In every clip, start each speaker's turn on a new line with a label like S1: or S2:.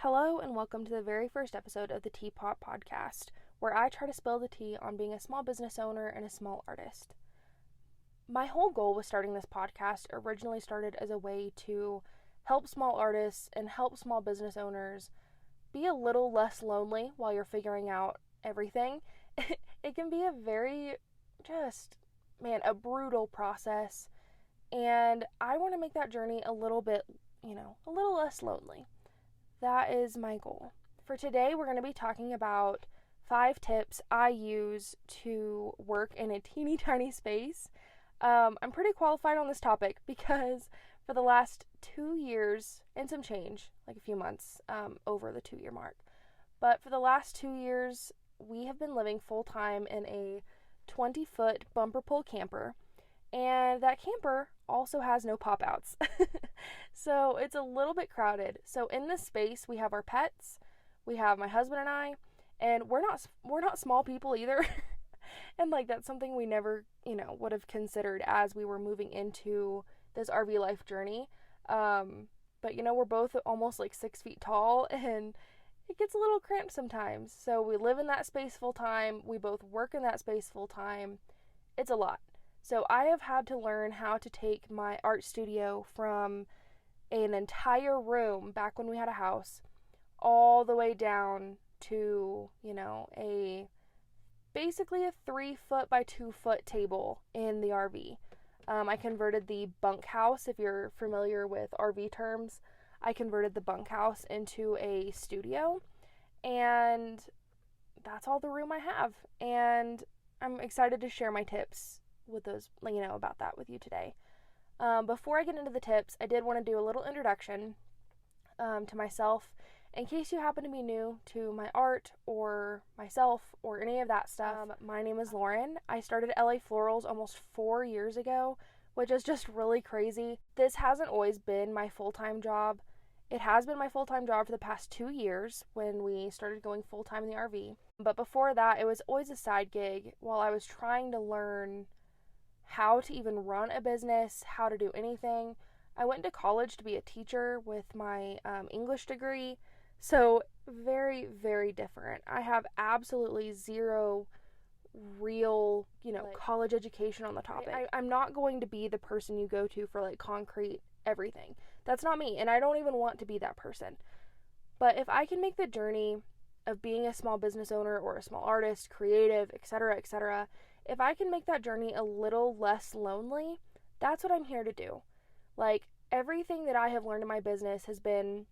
S1: Hello and welcome to the very first episode of the Teapot podcast, where I try to spill the tea on being a small business owner and a small artist. My whole goal with starting this podcast originally started as a way to help small artists and help small business owners be a little less lonely while you're figuring out everything. It can be a very a brutal process, and I want to make that journey a little bit, a little less lonely. That is my goal. For today, we're going to be talking about 5 tips I use to work in a teeny tiny space. I'm pretty qualified on this topic because for the last 2 years and some change, like a few months over the 2-year mark, but for the last 2 years, we have been living full-time in a 20-foot bumper pull camper, and that camper also has no pop-outs. So it's a little bit crowded. So in this space, we have our pets, we have my husband and I, and we're not small people either. And that's something we never, would have considered as we were moving into this RV life journey. But we're both almost 6 feet tall, and it gets a little cramped sometimes. So we live in that space full time. We both work in that space full time. It's a lot. So I have had to learn how to take my art studio from an entire room back when we had a house all the way down to, basically a 3-foot by 2-foot table in the RV. I converted the bunkhouse, if you're familiar with RV terms, I converted the bunkhouse into a studio, and that's all the room I have. And I'm excited to share my tips with those, about that with you today. Before I get into the tips, I did want to do a little introduction to myself in case you happen to be new to my art or myself or any of that stuff. My name is Lauren. I started LA Florals almost 4 years ago, which is just really crazy. This hasn't always been my full-time job. It has been my full-time job for the past 2 years when we started going full-time in the RV. But before that, it was always a side gig while I was trying to learn how to even run a business, how to do anything. I went to college to be a teacher with my English degree, so very, very different. I have absolutely zero real, college education on the topic. I'm not going to be the person you go to for concrete everything. That's not me, and I don't even want to be that person. But if I can make the journey of being a small business owner or a small artist, creative, etc., etc., if I can make that journey a little less lonely, that's what I'm here to do. Everything that I have learned in my business has been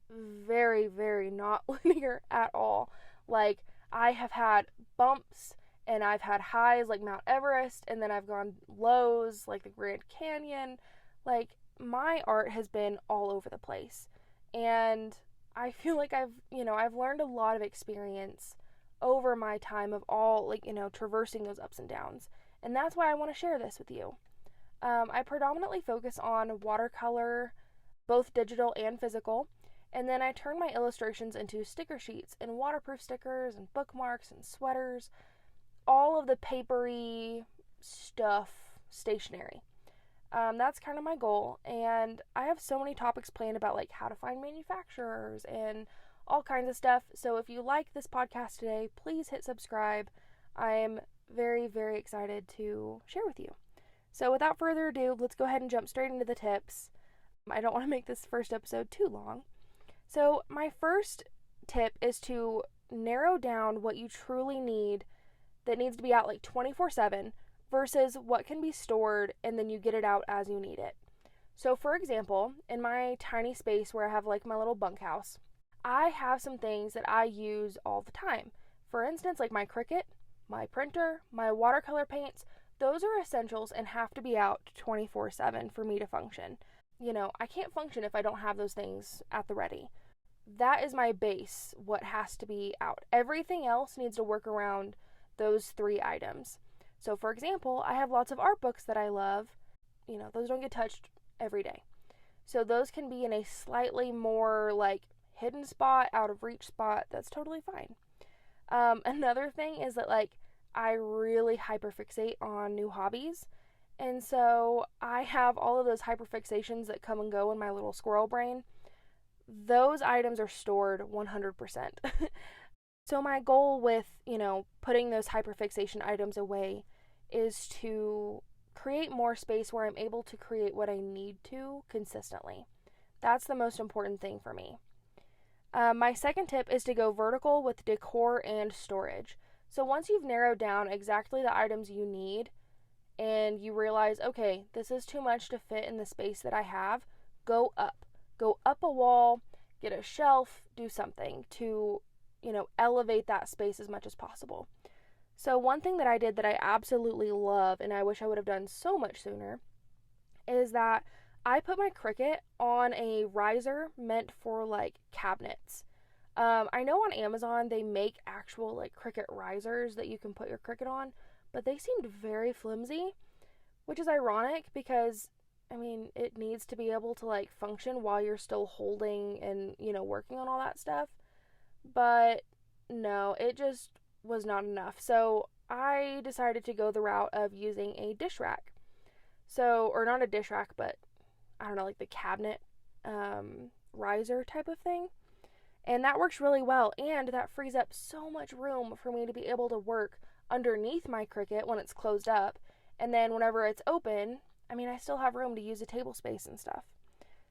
S1: very, very not linear at all. I have had bumps and I've had highs like Mount Everest, and then I've gone lows like the Grand Canyon. My art has been all over the place. And I feel like I've learned a lot of experience over my time of all, traversing those ups and downs. And that's why I want to share this with you. I predominantly focus on watercolor, both digital and physical. And then I turn my illustrations into sticker sheets and waterproof stickers and bookmarks and sweaters, all of the papery stuff, stationery. That's kind of my goal. And I have so many topics planned about how to find manufacturers and all kinds of stuff. So if you like this podcast today, please hit subscribe. I am very, very excited to share with you. So without further ado, let's go ahead and jump straight into the tips. I don't want to make this first episode too long. So my first tip is to narrow down what you truly need that needs to be out 24/7 versus what can be stored and then you get it out as you need it. So for example, in my tiny space where I have my little bunkhouse, I have some things that I use all the time. For instance, my Cricut, my printer, my watercolor paints, those are essentials and have to be out 24/7 for me to function. I can't function if I don't have those things at the ready. That is my base, what has to be out. Everything else needs to work around those 3 items. So for example, I have lots of art books that I love. Those don't get touched every day. So those can be in a slightly more hidden spot, out of reach spot. That's totally fine. Another thing is that I really hyperfixate on new hobbies. And so I have all of those hyperfixations that come and go in my little squirrel brain those items are stored 100%. So my goal with, putting those hyperfixation items away is to create more space where I'm able to create what I need to consistently. That's the most important thing for me. My second tip is to go vertical with decor and storage. So once you've narrowed down exactly the items you need and you realize, okay, this is too much to fit in the space that I have, go up. Go up a wall, get a shelf, do something to, elevate that space as much as possible. So one thing that I did that I absolutely love and I wish I would have done so much sooner is that I put my Cricut on a riser meant for like cabinets. I know on Amazon they make actual like Cricut risers that you can put your Cricut on, but they seemed very flimsy, which is ironic because it needs to be able to like function while you're still holding and, working on all that stuff. But no, it just was not enough. So I decided to go the route of using a dish rack. So, or not a dish rack, but I don't know, like the cabinet riser type of thing. And that works really well. And that frees up so much room for me to be able to work underneath my Cricut when it's closed up. And then whenever it's open, I still have room to use a table space and stuff.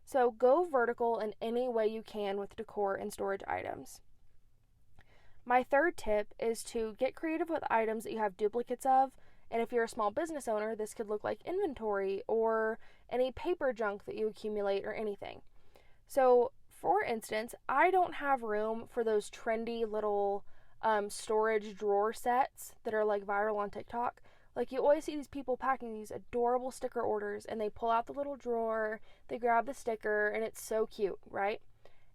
S1: So go vertical in any way you can with decor and storage items. My third tip is to get creative with items that you have duplicates of. And if you're a small business owner, this could look like inventory or any paper junk that you accumulate or anything. So, for instance, I don't have room for those trendy little storage drawer sets that are like viral on TikTok. Like you always see these people packing these adorable sticker orders and they pull out the little drawer, they grab the sticker, and it's so cute, right?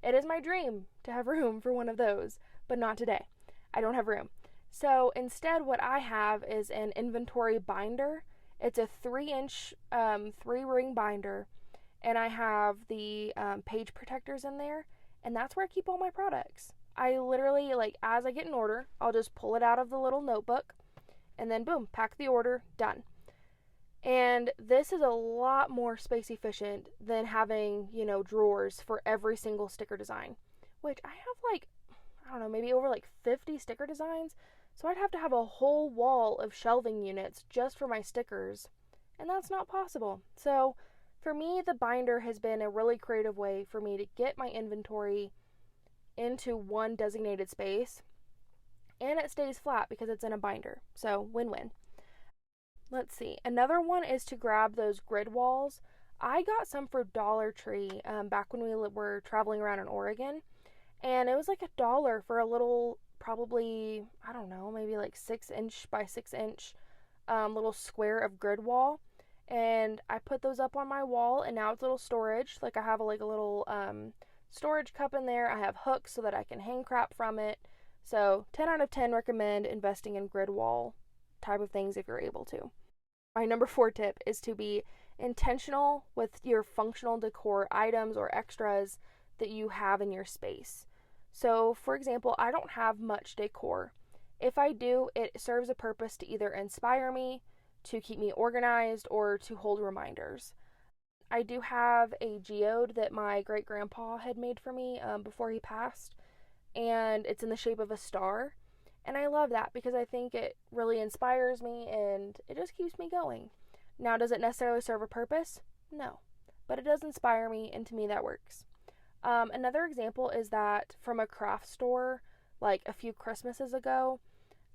S1: It is my dream to have room for one of those, but not today. I don't have room. So instead what I have is an inventory binder. It's a 3-inch 3-ring binder, and I have the page protectors in there, and that's where I keep all my products. I literally, like, as I get an order, I'll just pull it out of the little notebook, and then boom, pack the order, done. And this is a lot more space efficient than having, drawers for every single sticker design, which I have I don't know, maybe over 50 sticker designs. So I'd have to have a whole wall of shelving units just for my stickers, and that's not possible. So for me, the binder has been a really creative way for me to get my inventory into one designated space, and it stays flat because it's in a binder. So win-win. Let's see. Another one is to grab those grid walls. I got some for Dollar Tree back when we were traveling around in Oregon, and it was like $1 for a little, probably, I don't know, maybe 6-inch by 6-inch little square of grid wall. And I put those up on my wall, and now it's little storage. Like I have a little storage cup in there. I have hooks so that I can hang crap from it. So 10 out of 10 recommend investing in grid wall type of things if you're able to. My number 4 tip is to be intentional with your functional decor items or extras that you have in your space. So, for example, I don't have much decor. If I do, it serves a purpose to either inspire me, to keep me organized, or to hold reminders. I do have a geode that my great-grandpa had made for me before he passed, and it's in the shape of a star. And I love that because I think it really inspires me and it just keeps me going. Now, does it necessarily serve a purpose? No. But it does inspire me, and to me that works. Another example is that from a craft store, a few Christmases ago,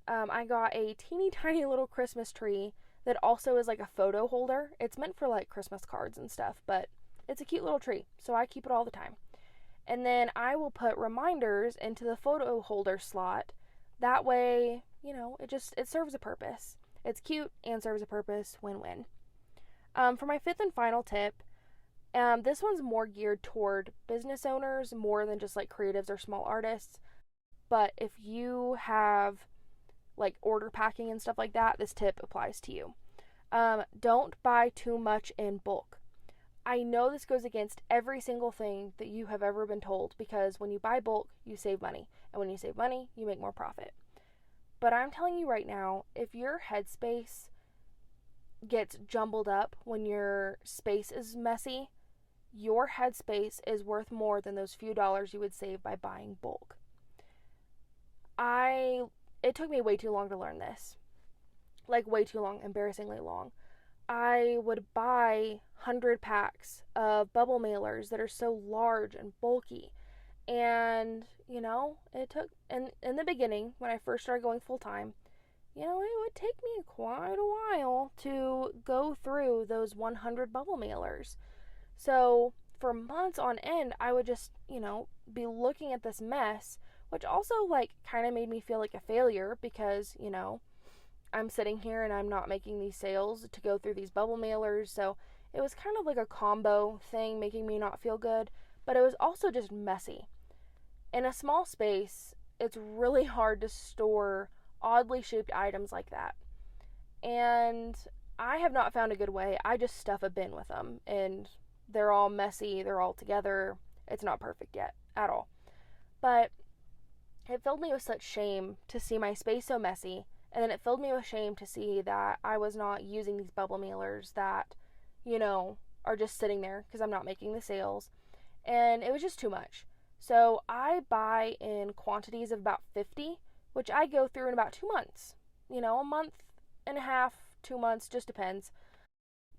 S1: I got a teeny tiny little Christmas tree that also is like a photo holder. It's meant for Christmas cards and stuff, but it's a cute little tree, so I keep it all the time. And then I will put reminders into the photo holder slot. That way, it serves a purpose. It's cute and serves a purpose. Win-win. For my 5th and final tip, this one's more geared toward business owners more than just creatives or small artists. But if you have order packing and stuff like that, this tip applies to you. Don't buy too much in bulk. I know this goes against every single thing that you have ever been told, because when you buy bulk, you save money. And when you save money, you make more profit. But I'm telling you right now, if your headspace gets jumbled up when your space is messy, your headspace is worth more than those few dollars you would save by buying bulk. It took me way too long to learn this. Like, way too long, embarrassingly long. I would buy 100 packs of bubble mailers that are so large and bulky. And, it took, in the beginning, when I first started going full time, it would take me quite a while to go through those 100 bubble mailers. So, for months on end, I would just, be looking at this mess, which also, kind of made me feel like a failure because, I'm sitting here and I'm not making these sales to go through these bubble mailers. So it was kind of like a combo thing making me not feel good, but it was also just messy. In a small space, it's really hard to store oddly shaped items like that. And I have not found a good way. I just stuff a bin with them and they're all messy, they're all together. It's not perfect yet at all. But it filled me with such shame to see my space so messy. And then it filled me with shame to see that I was not using these bubble mailers that, are just sitting there because I'm not making the sales. And it was just too much. So I buy in quantities of about 50, which I go through in about 2 months. A month and a half, 2 months, just depends.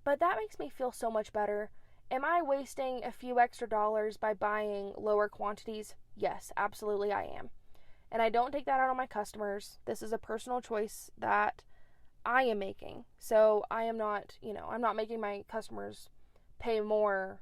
S1: But that makes me feel so much better. Am I wasting a few extra dollars by buying lower quantities? Yes, absolutely I am. And I don't take that out on my customers. This is a personal choice that I am making. So I am not, I'm not making my customers pay more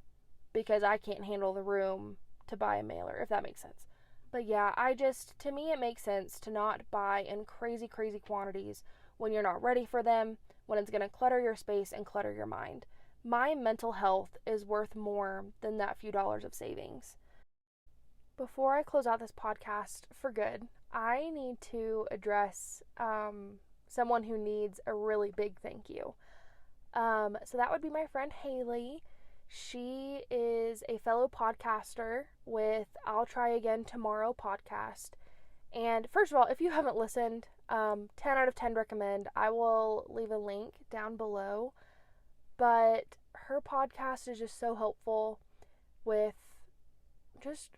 S1: because I can't handle the room to buy a mailer, if that makes sense. But yeah, to me it makes sense to not buy in crazy, crazy quantities when you're not ready for them, when it's going to clutter your space and clutter your mind. My mental health is worth more than that few dollars of savings. Before I close out this podcast for good, I need to address someone who needs a really big thank you. So that would be my friend Haley. She is a fellow podcaster with I'll Try Again Tomorrow podcast. And first of all, if you haven't listened, 10 out of 10 recommend. I will leave a link down below. But her podcast is just so helpful with just,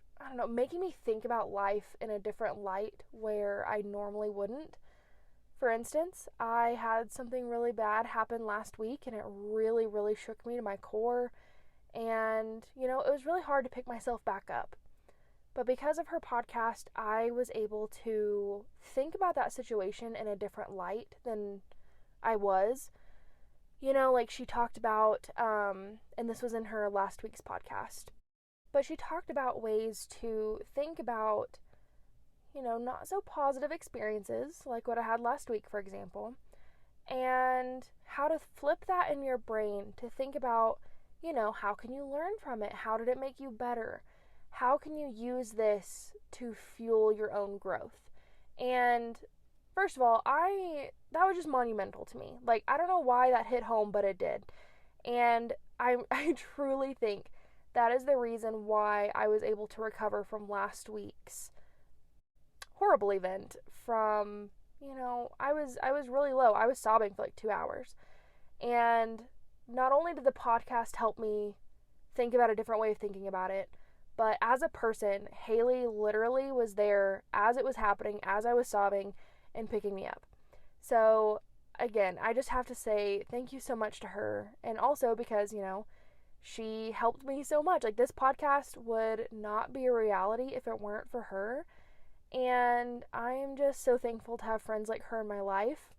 S1: making me think about life in a different light where I normally wouldn't. For instance, I had something really bad happen last week and it really, really shook me to my core. And, it was really hard to pick myself back up. But because of her podcast, I was able to think about that situation in a different light than I was. She talked about, and this was in her last week's podcast, but she talked about ways to think about, not so positive experiences, like what I had last week, for example, and how to flip that in your brain to think about, how can you learn from it? How did it make you better? How can you use this to fuel your own growth? And first of all, that was just monumental to me. I don't know why that hit home, but it did. And I truly think that is the reason why I was able to recover from last week's horrible event from, I was really low. I was sobbing for 2 hours. And not only did the podcast help me think about a different way of thinking about it, but as a person, Haley literally was there as it was happening, as I was sobbing, and picking me up. So, again, I just have to say thank you so much to her. And also because, she helped me so much. This podcast would not be a reality if it weren't for her. And I'm just so thankful to have friends like her in my life.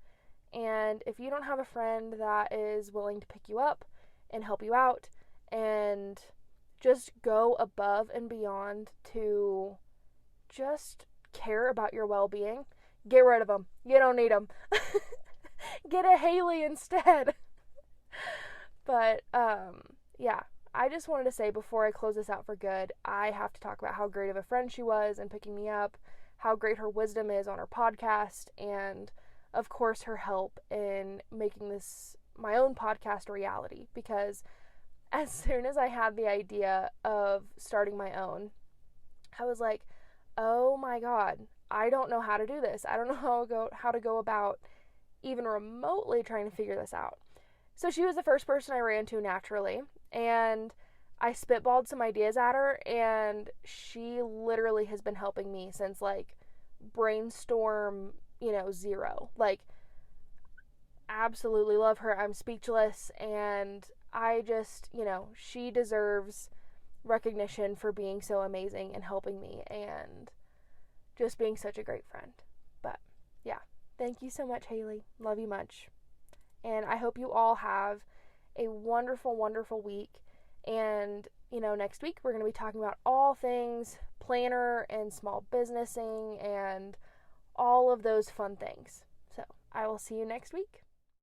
S1: And if you don't have a friend that is willing to pick you up and help you out and just go above and beyond to just care about your well-being, get rid of them. You don't need them. Get a Haley instead. But, yeah, I just wanted to say before I close this out for good, I have to talk about how great of a friend she was in picking me up, how great her wisdom is on her podcast, and of course her help in making this my own podcast a reality. Because as soon as I had the idea of starting my own, I was like, oh my God, I don't know how to do this. I don't know how to go about even remotely trying to figure this out. So she was the first person I ran to naturally, and I spitballed some ideas at her, and she literally has been helping me since like brainstorm, 0. Like, absolutely love her. I'm speechless, and I just, she deserves recognition for being so amazing and helping me and just being such a great friend. But yeah, thank you so much, Haley. Love you much. And I hope you all have a wonderful, wonderful week. And, next week we're going to be talking about all things planner and small businessing and all of those fun things. So I will see you next week.